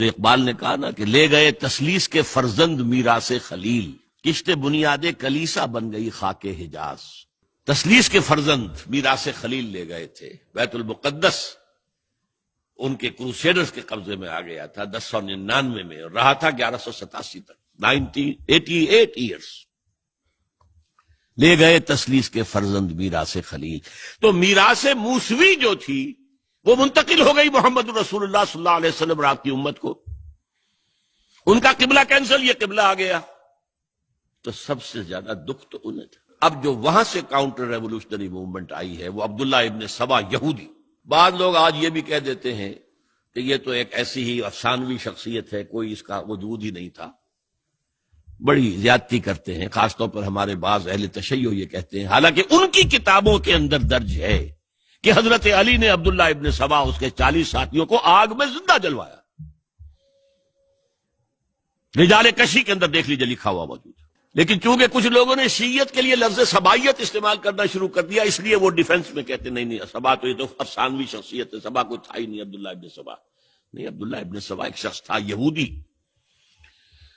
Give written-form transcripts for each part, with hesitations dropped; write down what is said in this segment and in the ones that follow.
اقبال نے کہا نا کہ لے گئے تسلیس کے فرزند میراث خلیل، کشت بنیاد کلیسا بن گئی خاک حجاز۔ تسلیس کے فرزند میراث خلیل لے گئے تھے، بیت المقدس ان کے کروسیڈرز کے قبضے میں آ گیا تھا 1099 میں، اور رہا تھا 1187 تک، 88 ایئرس۔ لے گئے تسلیس کے فرزند میراث خلیل، تو میراث موسوی جو تھی وہ منتقل ہو گئی محمد رسول اللہ صلی اللہ علیہ وسلم اور آپ کی امت کو۔ ان کا قبلہ کینسل، یہ قبلہ آ گیا، تو سب سے زیادہ دکھ تو انہیں تھا۔ اب جو وہاں سے کاؤنٹر ریولوشنری موومنٹ آئی ہے وہ عبداللہ ابن سبا یہودی۔ بعض لوگ آج یہ بھی کہہ دیتے ہیں کہ یہ تو ایک ایسی ہی افسانوی شخصیت ہے، کوئی اس کا وجود ہی نہیں تھا، بڑی زیادتی کرتے ہیں، خاص طور پر ہمارے بعض اہل تشیع یہ کہتے ہیں، حالانکہ ان کی کتابوں کے اندر درج ہے کہ حضرت علی نے عبداللہ ابن سبا اس کے 40 ساتھیوں کو آگ میں زندہ جلوایا۔ رجال کشی کے اندر دیکھ لیجیے لکھا ہوا موجود ہے۔ لیکن چونکہ کچھ لوگوں نے شیعیت کے لیے لفظ سبائیت استعمال کرنا شروع کر دیا، اس لیے وہ ڈیفنس میں کہتے نہیں سبا تو یہ تو افسانوی شخصیت ہے، سبا کوئی تھا ہی نہیں عبداللہ ابن سبا۔ نہیں، عبداللہ ابن سبا ایک شخص تھا یہودی،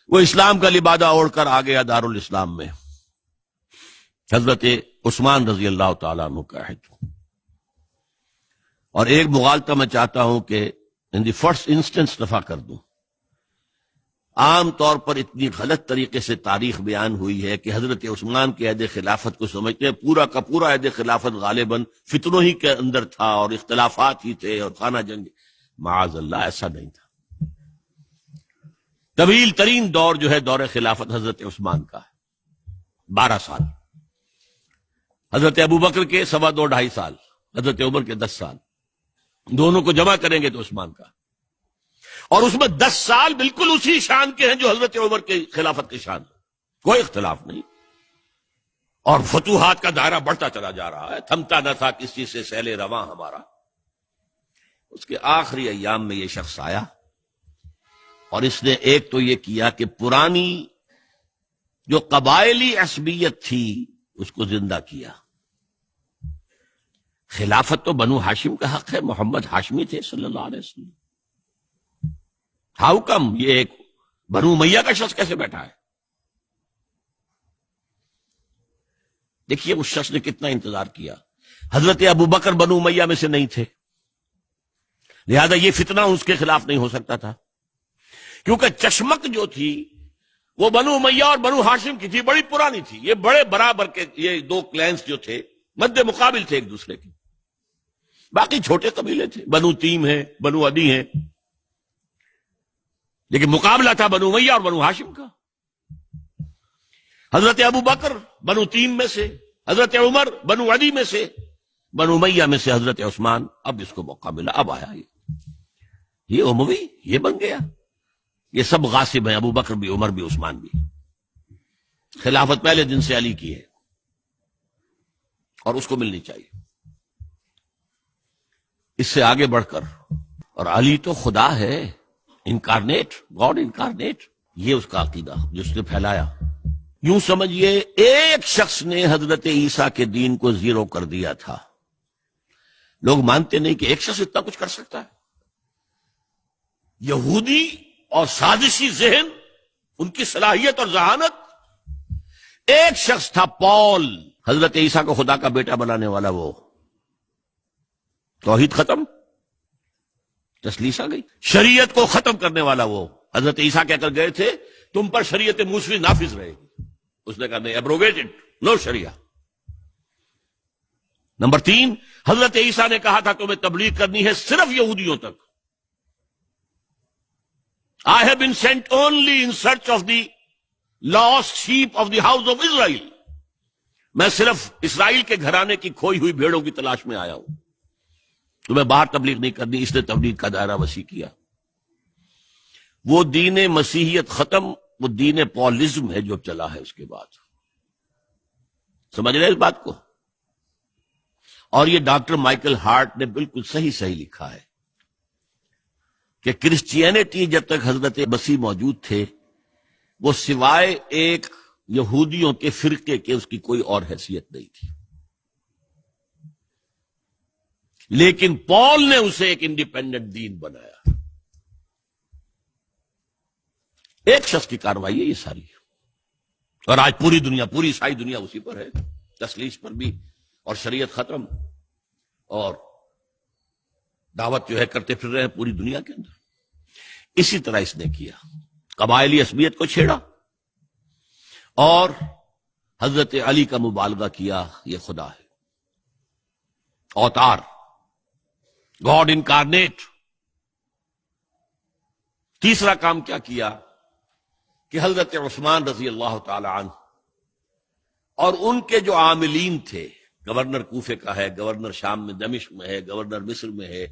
وہ اسلام کا لبادہ اوڑھ کر آ گیا دارالاسلام میں۔ حضرت عثمان رضی اللہ تعالیٰ عنہ کا ہے۔ اور ایک مغالطہ میں چاہتا ہوں کہ ان دی فرسٹ انسٹنس دفع کر دوں۔ عام طور پر اتنی غلط طریقے سے تاریخ بیان ہوئی ہے کہ حضرت عثمان کے عہد خلافت کو سمجھتے ہیں پورا کا پورا عہد خلافت غالباً فتنوں ہی کے اندر تھا اور اختلافات ہی تھے اور خانہ جنگ۔ معاذ اللہ، ایسا نہیں تھا۔ طویل ترین دور جو ہے دور خلافت حضرت عثمان کا ہے، 12 سال۔ حضرت ابوبکر کے 2.5 سال، حضرت عمر کے 10 سال، دونوں کو جمع کریں گے تو عثمان کا، اور اس میں 10 سال بالکل اسی شان کے ہیں جو حضرت عمر کے خلافت کے شان، کوئی اختلاف نہیں۔ اور فتوحات کا دائرہ بڑھتا چلا جا رہا ہے، تھمتا نہ تھا کسی سے سیل رواں ہمارا۔ اس کے آخری ایام میں یہ شخص آیا اور اس نے ایک تو یہ کیا کہ پرانی جو قبائلی عصبیت تھی اس کو زندہ کیا۔ خلافت تو بنو ہاشم کا حق ہے، محمد ہاشمی تھے صلی اللہ علیہ وسلم۔ ہاؤ کم یہ ایک بنو امیہ کا شخص کیسے بیٹھا ہے؟ دیکھیے اس شخص نے کتنا انتظار کیا۔ حضرت ابوبکر بنو امیہ میں سے نہیں تھے، لہذا یہ فتنہ اس کے خلاف نہیں ہو سکتا تھا، کیونکہ چشمک جو تھی وہ بنو امیہ اور بنو ہاشم کی تھی، بڑی پرانی تھی۔ یہ بڑے برابر کے یہ دو کلینز جو تھے مد مقابل تھے ایک دوسرے کے، باقی چھوٹے قبیلے تھے، بنو تیم ہیں، بنو عدی ہیں، لیکن مقابلہ تھا بنو امیہ اور بنو ہاشم کا۔ حضرت ابوبکر بنو تیم میں سے، حضرت عمر بنو عدی میں سے، بنو امیہ میں سے حضرت عثمان۔ اب اس کو موقع ملا، اب آیا یہ اموی، یہ بن گیا۔ یہ سب غاصب ہیں، ابوبکر بھی، عمر بھی، عثمان بھی۔ خلافت پہلے دن سے علی کی ہے اور اس کو ملنی چاہیے۔ اس سے آگے بڑھ کر، اور علی تو خدا ہے، انکارنیٹ، گاڈ انکارنیٹ، یہ اس کا عقیدہ جس نے پھیلایا۔ یوں سمجھئے ایک شخص نے حضرت عیسیٰ کے دین کو زیرو کر دیا تھا۔ لوگ مانتے نہیں کہ ایک شخص اتنا کچھ کر سکتا ہے۔ یہودی اور سازشی ذہن، ان کی صلاحیت اور ذہانت۔ ایک شخص تھا پال، حضرت عیسیٰ کو خدا کا بیٹا بنانے والا، وہ توحید ختم، تسلیس آ گئی۔ شریعت کو ختم کرنے والا وہ حضرت عیسیٰ کہہ کر گئے تھے تم پر شریعت موسوی نافذ رہے گی، اس نے کہا نہیں، ایبروگیٹڈ، نو شریعہ۔ نمبر 3، حضرت عیسیٰ نے کہا تھا تمہیں تبلیغ کرنی ہے صرف یہودیوں تک۔ I have been sent only in search of the lost sheep of the house of Israel۔ میں صرف اسرائیل کے گھرانے کی کھوئی ہوئی بھیڑوں کی تلاش میں آیا ہوں، تمہیں باہر تبلیغ نہیں کرنی۔ اس نے تبلیغ کا دائرہ وسیع کیا۔ وہ دین مسیحیت ختم، وہ دین پالزم ہے جو چلا ہے اس کے بعد۔ سمجھ رہے اس بات کو؟ اور یہ ڈاکٹر مائیکل ہارٹ نے بالکل صحیح لکھا ہے کہ کرسچینٹی جب تک حضرت مسیح موجود تھے وہ سوائے ایک یہودیوں کے فرقے کے اس کی کوئی اور حیثیت نہیں تھی، لیکن پال نے اسے ایک انڈیپینڈنٹ دین بنایا۔ ایک شخص کی کارروائی ہے یہ ساری، اور آج پوری دنیا، پوری عیسائی دنیا اسی پر ہے، تسلیس پر بھی، اور شریعت ختم، اور دعوت جو ہے کرتے پھر رہے ہیں پوری دنیا کے اندر۔ اسی طرح اس نے کیا، قبائلی عصبیت کو چھیڑا، اور حضرت علی کا مبالغہ کیا یہ خدا ہے، اوتار، گاڈ انکارنیٹ۔ تیسرا کام کیا کیا کہ حضرت عثمان رضی اللہ تعالی عنہ اور ان کے جو عاملین تھے، گورنر کوفے کا ہے، گورنر شام میں دمشق میں ہے، گورنر مصر میں ہے،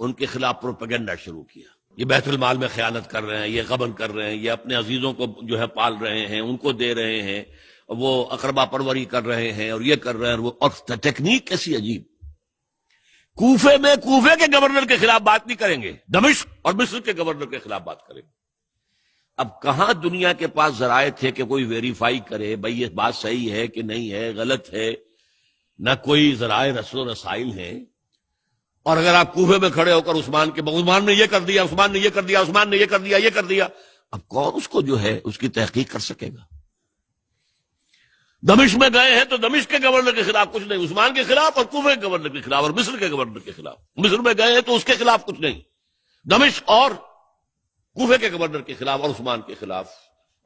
ان کے خلاف پروپیگنڈا شروع کیا، یہ بیت المال میں خیانت کر رہے ہیں، یہ غبن کر رہے ہیں، یہ اپنے عزیزوں کو جو ہے پال رہے ہیں، ان کو دے رہے ہیں، وہ اقربا پروری کر رہے ہیں، اور یہ کر رہے ہیں، اور ٹیکنیک کیسی عجیب، کوفے میں کوفے کے گورنر کے خلاف بات نہیں کریں گے، دمشق اور مصر کے گورنر کے خلاف بات کریں گے۔ اب کہاں دنیا کے پاس ذرائع تھے کہ کوئی ویریفائی کرے بھئی یہ بات صحیح ہے کہ نہیں ہے، غلط ہے، نہ کوئی ذرائع رسل و رسائل ہیں، اور اگر آپ کوفے میں کھڑے ہو کر عثمان نے یہ کر دیا، عثمان نے یہ کر دیا، عثمان نے یہ کر دیا، یہ کر دیا، اب کون اس کو جو ہے اس کی تحقیق کر سکے گا؟ دمشق میں گئے ہیں تو دمشق کے گورنر کے خلاف کچھ نہیں، عثمان کے خلاف، اور کوفے کے گورنر کے خلاف، اور مصر کے گورنر کے خلاف۔ مصر میں گئے ہیں تو اس کے خلاف کچھ نہیں، دمشق اور کوفے کے گورنر کے خلاف اور عثمان کے خلاف،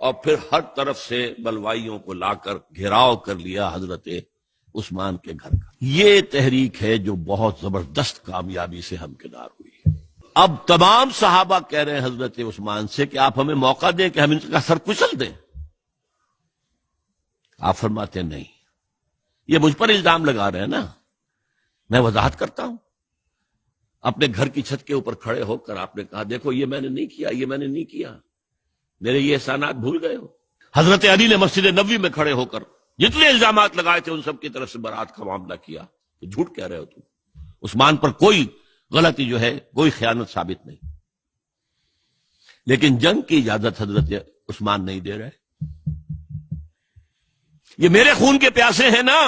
اور پھر ہر طرف سے بلوائیوں کو لا کر گھیراؤ کر لیا حضرت عثمان کے گھر کا۔ یہ تحریک ہے جو بہت زبردست کامیابی سے ہمکنار ہوئی۔ اب تمام صحابہ کہہ رہے ہیں حضرت عثمان سے کہ آپ ہمیں موقع دیں کہ ہم ان کا سر کچل دیں۔ آپ فرماتے ہیں نہیں، یہ مجھ پر الزام لگا رہے ہیں نا، میں وضاحت کرتا ہوں۔ اپنے گھر کی چھت کے اوپر کھڑے ہو کر آپ نے کہا دیکھو یہ میں نے نہیں کیا، یہ میں نے نہیں کیا، میرے یہ احسانات بھول گئے ہو۔ حضرت علی نے مسجد نبوی میں کھڑے ہو کر جتنے الزامات لگائے تھے ان سب کی طرف سے برات کا معاملہ کیا کہ جھوٹ کہہ رہے ہو تم، عثمان پر کوئی غلطی جو ہے، کوئی خیانت ثابت نہیں۔ لیکن جنگ کی اجازت حضرت عثمان نہیں دے رہے، یہ میرے خون کے پیاسے ہیں نا،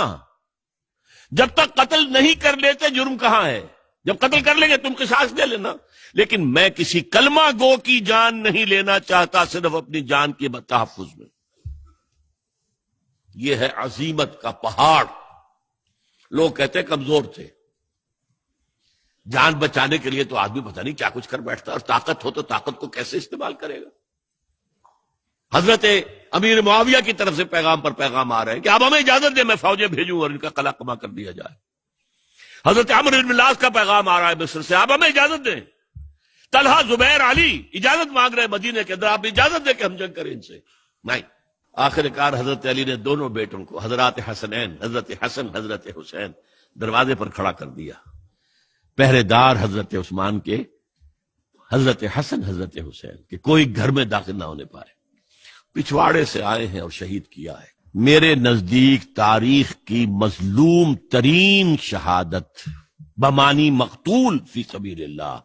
جب تک قتل نہیں کر لیتے جرم کہاں ہے؟ جب قتل کر لیں گے تم قصاص دے لینا، لیکن میں کسی کلمہ گو کی جان نہیں لینا چاہتا، صرف اپنی جان کے تحفظ میں۔ یہ ہے عزیمت کا پہاڑ۔ لوگ کہتے ہیں کمزور تھے، جان بچانے کے لیے تو آدمی پتہ نہیں کیا کچھ کر بیٹھتا، اور طاقت ہو تو طاقت کو کیسے استعمال کرے گا۔ حضرت امیر معاویہ کی طرف سے پیغام پر پیغام آ رہے ہیں کہ آپ ہمیں اجازت دیں میں فوجیں بھیجوں اور ان کا قلع کما کر دیا جائے۔ حضرت عمرو بن العاص کا پیغام آ رہا ہے مصر سے، آپ ہمیں اجازت دیں۔ طلحہ، زبیر، علی اجازت مانگ رہے ہیں مدینے کے اندر، آپ اجازت دیں کہ ہم جنگ کریں ان سے۔ نہیں، آخر کار حضرت علی نے دونوں بیٹوں کو، حضرات حسنین، حضرت حسن، حضرت حسین، دروازے پر کھڑا کر دیا۔ پہرے دار حضرت عثمان کے، حضرت حسن، حضرت حسین کہ کوئی گھر میں داخل نہ ہونے پائے۔ پچھواڑے سے آئے ہیں اور شہید کیا ہے۔ میرے نزدیک تاریخ کی مظلوم ترین شہادت بمانی مقتول فی سبیل اللہ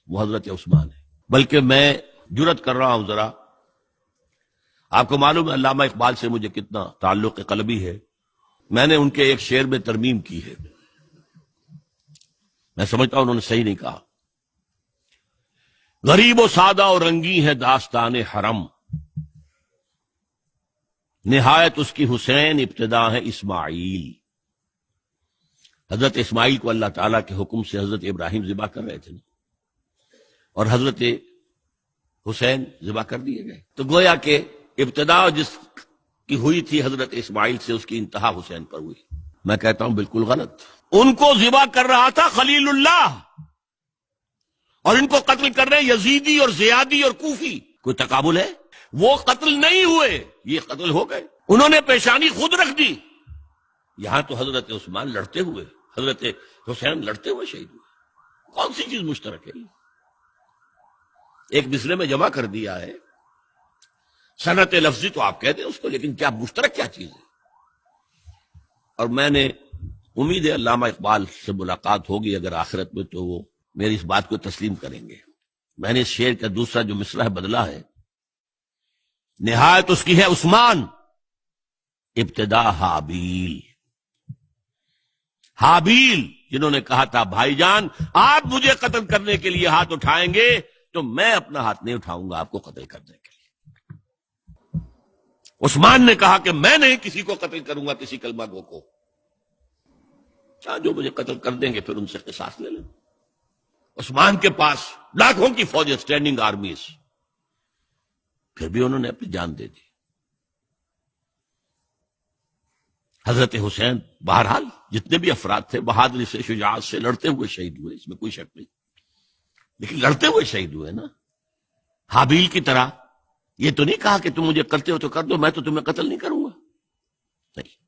وہ حضرت عثمان ہے۔ بلکہ میں جرات کر رہا ہوں ذرا، آپ کو معلوم ہے علامہ اقبال سے مجھے کتنا تعلق قلبی ہے، میں نے ان کے ایک شعر میں ترمیم کی ہے، میں سمجھتا ہوں انہوں نے صحیح نہیں کہا۔ غریب و سادہ اور رنگی ہے داستان حرم، نہایت اس کی حسین ابتدا ہے اسماعیل۔ حضرت اسماعیل کو اللہ تعالیٰ کے حکم سے حضرت ابراہیم ذبح کر رہے تھے اور حضرت حسین ذبح کر دیے گئے، تو گویا کہ ابتدا جس کی ہوئی تھی حضرت اسماعیل سے، اس کی انتہا حسین پر ہوئی۔ میں کہتا ہوں بالکل غلط، ان کو ذبح کر رہا تھا خلیل اللہ، اور ان کو قتل کر رہے یزیدی اور زیادی اور کوفی۔ کوئی تقابل ہے؟ وہ قتل نہیں ہوئے، یہ قتل ہو گئے، انہوں نے پیشانی خود رکھ دی۔ یہاں تو حضرت عثمان لڑتے ہوئے، حضرت حسین لڑتے ہوئے شہید ہوئے، کون سی چیز مشترک ہے؟ ایک مصرے میں جمع کر دیا ہے، صنعت لفظی تو آپ کہتے ہیں اس کو، لیکن کیا مشترک کیا چیز ہے؟ اور میں نے امید ہے علامہ اقبال سے ملاقات ہوگی اگر آخرت میں، تو وہ میری اس بات کو تسلیم کریں گے۔ میں نے اس شعر کا دوسرا جو مصرع ہے بدلا ہے، نہایت اس کی ہے عثمان ابتدا حابیل۔ حابیل جنہوں نے کہا تھا بھائی جان آپ مجھے قتل کرنے کے لیے ہاتھ اٹھائیں گے تو میں اپنا ہاتھ نہیں اٹھاؤں گا آپ کو قتل کرنے کے لیے۔ عثمان نے کہا کہ میں نہیں کسی کو قتل کروں گا، کسی کلمہ گو کو، جو مجھے قتل کر دیں گے پھر ان سے قصاص لے لیں۔ عثمان کے پاس لاکھوں کی فوجیں، اسٹینڈنگ آرمیز، پھر بھی انہوں نے اپنی جان دے دی۔ حضرت حسین بہرحال جتنے بھی افراد تھے بہادری سے، شجاعت سے لڑتے ہوئے شہید ہوئے، اس میں کوئی شک نہیں، لیکن لڑتے ہوئے شہید ہوئے نا، حابیل کی طرح۔ یہ تو نہیں کہا کہ تم مجھے کرتے ہو تو کر دو، میں تو تمہیں قتل نہیں کروں گا، نہیں۔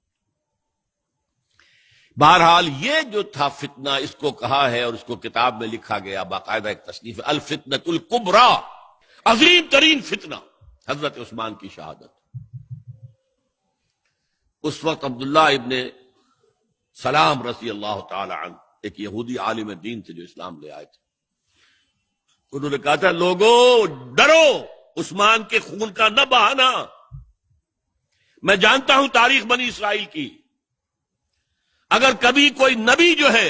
بہرحال یہ جو تھا فتنہ، اس کو کہا ہے اور اس کو کتاب میں لکھا گیا، باقاعدہ ایک تصنیف ہے، الفتنۃ الکبریٰ، عظیم ترین فتنہ، حضرت عثمان کی شہادت۔ اس وقت عبداللہ ابن سلام رضی اللہ تعالی عنہ، ایک یہودی عالم دین تھے جو اسلام لے آئے تھے، انہوں نے کہا تھا لوگو ڈرو، عثمان کے خون کا نہ بہانا۔ میں جانتا ہوں تاریخ بنی اسرائیل کی، اگر کبھی کوئی نبی جو ہے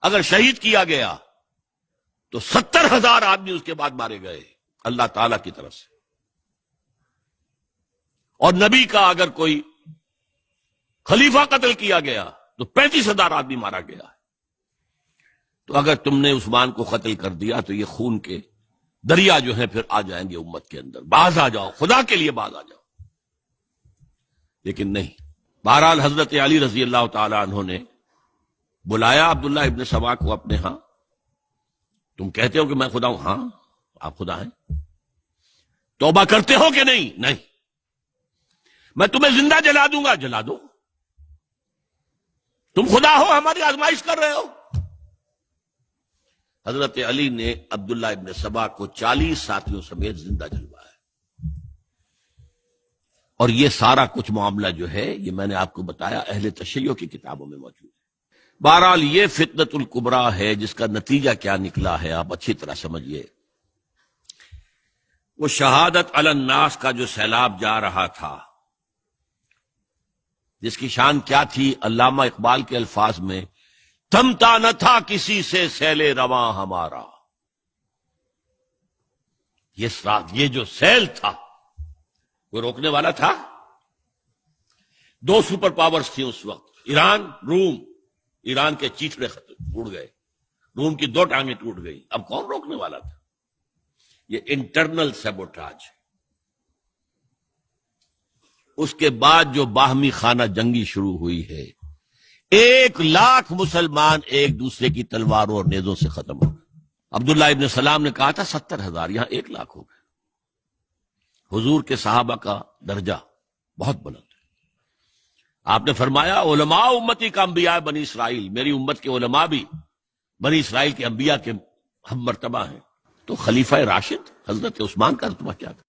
اگر شہید کیا گیا تو 70,000 آدمی اس کے بعد مارے گئے اللہ تعالی کی طرف سے، اور نبی کا اگر کوئی خلیفہ قتل کیا گیا تو 35,000 آدمی مارا گیا۔ تو اگر تم نے عثمان کو قتل کر دیا تو یہ خون کے دریا جو ہیں پھر آ جائیں گے امت کے اندر، باز آ جاؤ، خدا کے لیے باز آ جاؤ۔ لیکن نہیں۔ بہرحال حضرت علی رضی اللہ تعالی عنہ نے بلایا عبداللہ ابن سبا کو اپنے ہاں۔ تم کہتے ہو کہ میں خدا ہوں؟ ہاں آپ خدا ہیں۔ توبہ کرتے ہو کہ نہیں؟ نہیں۔ میں تمہیں زندہ جلا دوں گا، جلا دو۔ تم خدا ہو، ہماری آزمائش کر رہے ہو۔ حضرت علی نے عبداللہ ابن سبا کو 40 ساتھیوں سمیت زندہ جلوایا، اور یہ سارا کچھ معاملہ جو ہے یہ میں نے آپ کو بتایا اہل تشیع کی کتابوں میں موجود ہے۔ بہرحال یہ فتنۃ الکبریٰ ہے، جس کا نتیجہ کیا نکلا ہے آپ اچھی طرح سمجھیے۔ وہ شہادت علی الناس کا جو سیلاب جا رہا تھا، جس کی شان کیا تھی، علامہ اقبال کے الفاظ میں، تھمتا نہ تھا کسی سے سیل رواں ہمارا۔ یہ جو سیل تھا وہ روکنے والا تھا؟ 2 سپر پاورز تھیں اس وقت، ایران، روم۔ ایران کے چیتڑے ٹوٹ گئے، روم کی 2 ٹانگیں ٹوٹ گئی، اب کون روکنے والا تھا؟ یہ انٹرنل سیبوٹاج۔ اس کے بعد جو باہمی خانہ جنگی شروع ہوئی ہے، 1 لاکھ مسلمان ایک دوسرے کی تلواروں اور نیزوں سے ختم ہو گئے۔ عبداللہ ابن سلام نے کہا تھا 70,000، یہاں 1 لاکھ ہو گئے۔ حضور کے صحابہ کا درجہ بہت بلند ہے۔ آپ نے فرمایا علماء امتی کا انبیاء بنی اسرائیل، میری امت کے علماء بھی بنی اسرائیل کے انبیاء کے ہم مرتبہ ہیں۔ تو خلیفہ راشد حضرت عثمان کا رتبہ کیا تھا؟